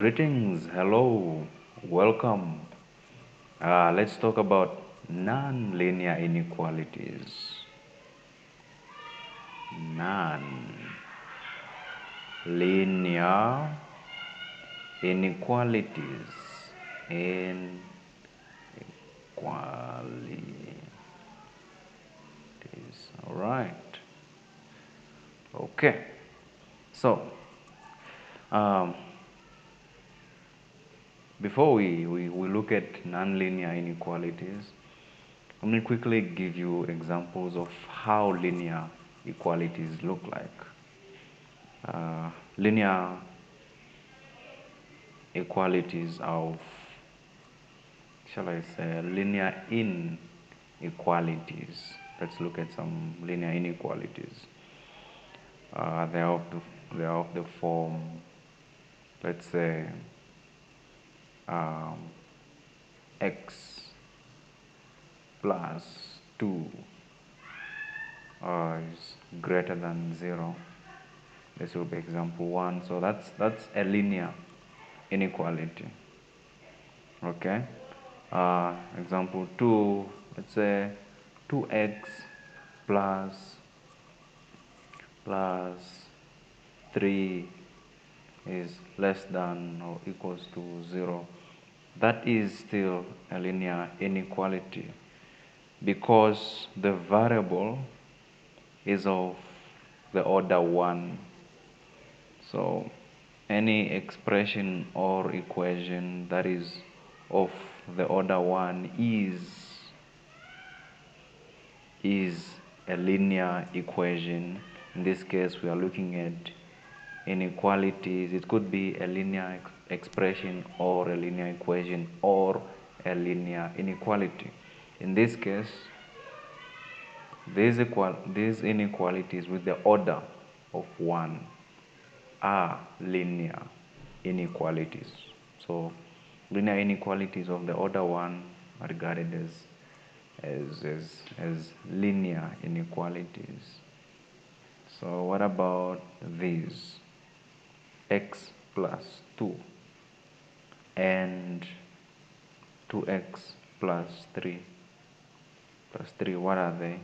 Greetings, hello, welcome. Let's talk about non-linear inequalities. Non-linear inequalities. Inequalities. All right. Okay. So, um, before we look at non-linear inequalities, let me quickly give you examples of how linear equalities look like. Linear equalities of, shall I say, linear inequalities. Let's look at some linear inequalities. They are of the form, let's say, um, x plus 2 is greater than 0. This will be example 1. So that's a linear inequality. Okay. Example 2, let's say 2x plus 3 is less than or equals to 0. That is still a linear inequality because the variable is of the order 1. So any expression or equation that is of the order 1 is a linear equation. In this case, we are looking at inequalities. It could be a linear expression or a linear equation or a linear inequality. In this case, these inequalities with the order of 1 are linear inequalities. So linear inequalities of the order 1 are regarded as linear inequalities. So what about these? X plus 2 and 2x plus 3, what are they?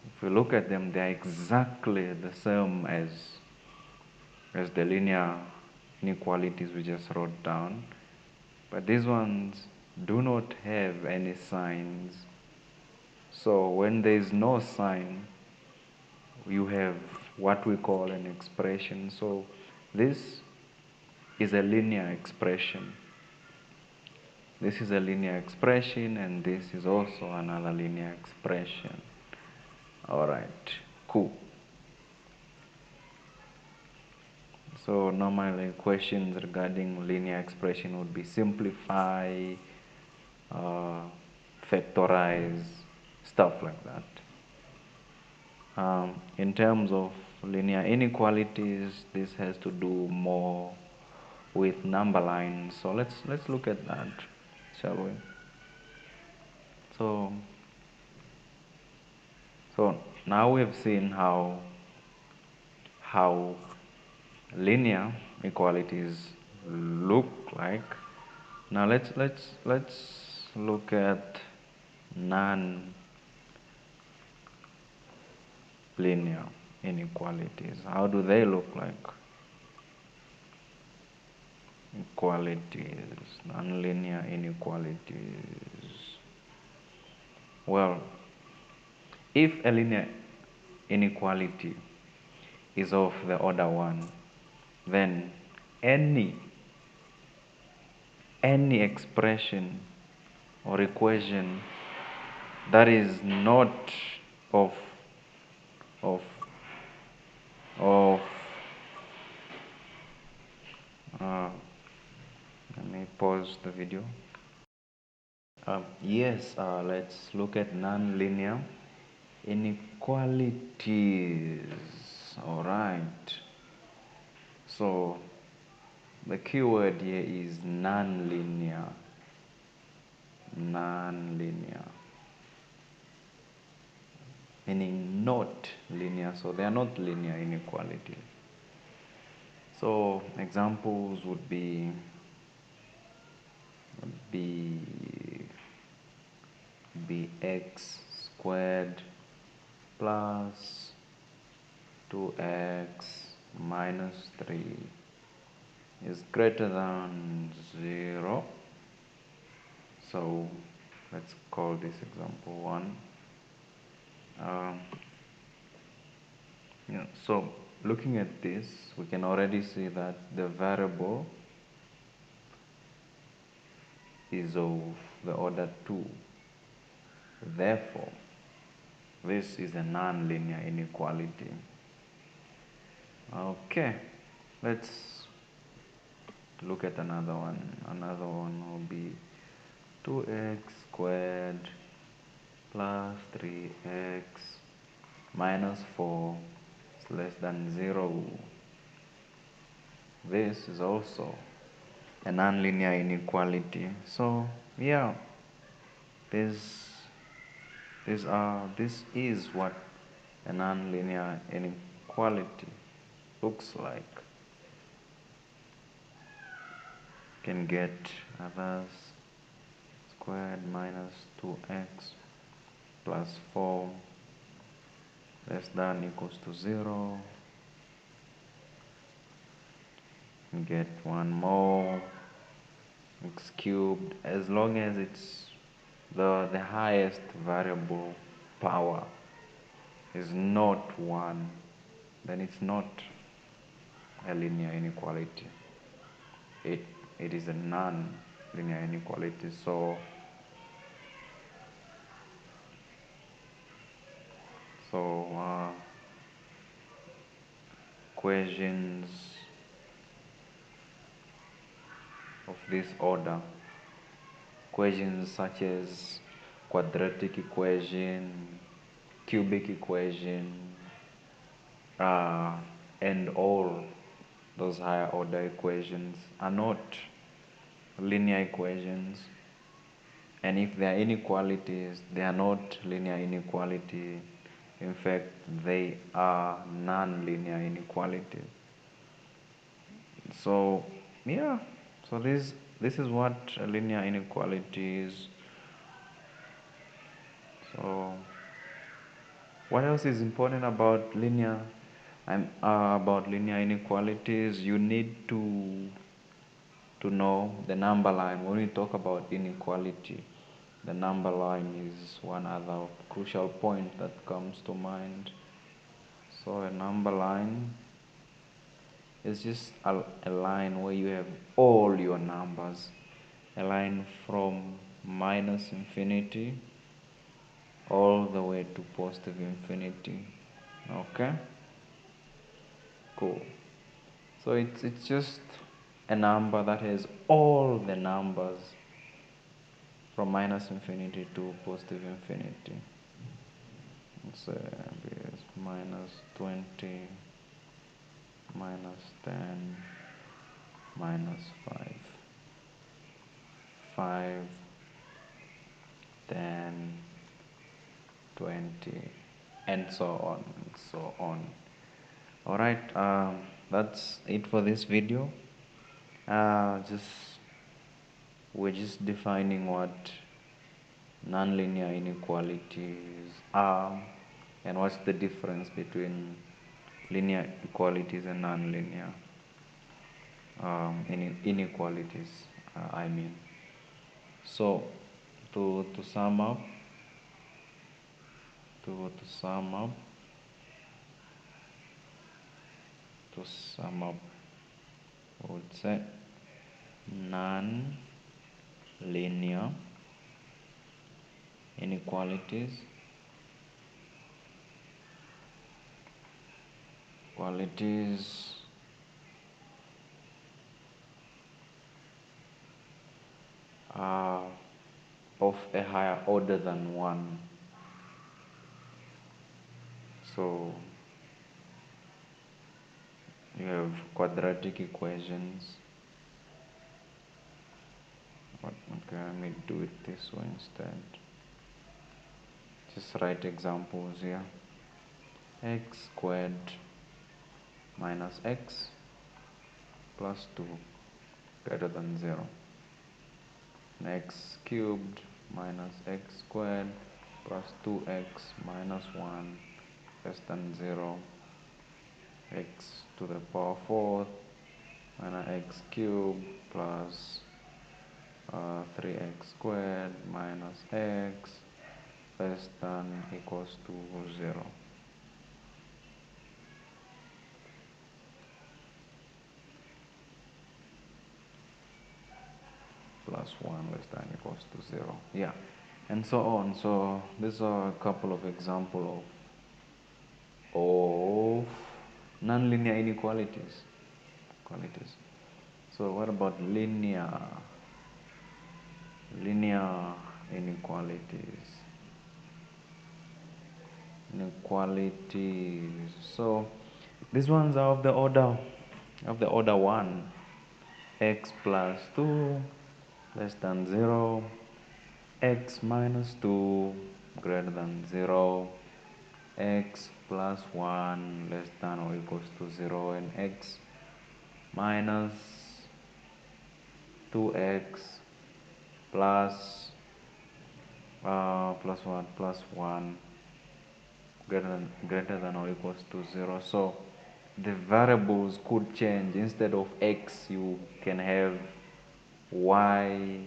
If we look at them, they are exactly the same as the linear inequalities we just wrote down, but these ones do not have any signs. So when there is no sign, you have what we call an expression. So this is a linear expression. This is a linear expression, and this is also another linear expression. All right, cool. So normally questions regarding linear expression would be simplify, factorize, stuff like that. In terms of linear inequalities, this has to do more with number lines. So let's look at that, shall we? So now we have seen how linear equalities look like. Now let's look at non-linear inequalities. How do they look like? Equalities, non-linear inequalities. Well, if a linear inequality is of the order 1, then any expression or equation that is not of of of let me pause the video. Yes, let's look at non-linear inequalities. All right. So the keyword here is non-linear. Non-linear. meaning not linear, so they are not linear inequalities. So examples would be bx squared plus 2x minus 3 is greater than 0. So let's call this example 1. So looking at this, we can already see that the variable is of the order 2. Therefore, this is a non-linear inequality. Okay, let's look at another one. Another one will be 2x squared plus 3x minus 4 is less than 0. This is also a nonlinear inequality. So yeah, this is what a nonlinear inequality looks like. You can get others squared minus 2x plus 4 less than equals to 0. You get one more x cubed, as long as it's the highest variable power is not 1, then it's not a linear inequality. It is a non-linear inequality. So equations of this order, equations such as quadratic equation, cubic equation, and all those higher order equations are not linear equations, and if they are inequalities, they are not linear inequality. In fact, they are non-linear inequalities. So yeah, so this is what a linear inequality is. So what else is important about linear inequalities? You need to know the number line. When we talk about inequality, the number line is one other crucial point that comes to mind. So a number line is just a line where you have all your numbers, a line from minus infinity all the way to positive infinity. Okay, cool. So it's just a number that has all the numbers from minus infinity to positive infinity. Let's say it's minus 20, minus 10, minus 5, 5, 10, 20, and so on and so on. All right, that's it for this video. We're just defining what nonlinear inequalities are and what's the difference between linear equalities and nonlinear inequalities. I mean, so to sum up, to sum up, to sum up, I would say non-linear inequalities are of a higher order than 1. So you have quadratic equations. Okay, let me do it this way instead. Just write examples here. X squared minus x plus 2 greater than 0. X cubed minus x squared plus 2x minus 1 less than 0. X to the power 4 minus x cubed plus 3x squared minus x less than equals to 0. Plus 1 less than equals to 0. Yeah, and so on. So these are a couple of examples of nonlinear inequalities. So what about linear inequalities? So these ones are of the order 1. X plus 2 less than 0, x minus 2 greater than 0, x plus 1 less than or equals to 0, and x minus 2x plus plus what plus 1 greater than or equals to 0. So the variables could change. Instead of x you can have y.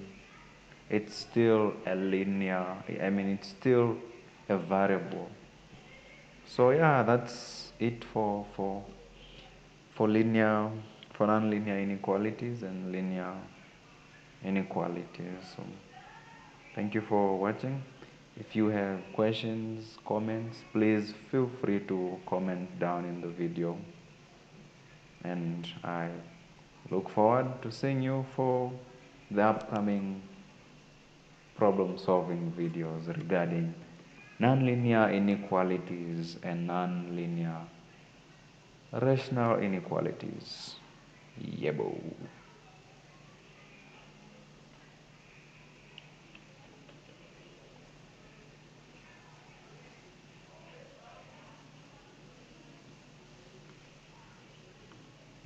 It's still a linear, it's still a variable. So yeah, that's it for nonlinear inequalities and linear inequalities. So thank you for watching. If you have questions, comments, please feel free to comment down in the video. And I look forward to seeing you for the upcoming problem solving videos regarding nonlinear inequalities and nonlinear rational inequalities. Yebo.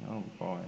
Oh boy.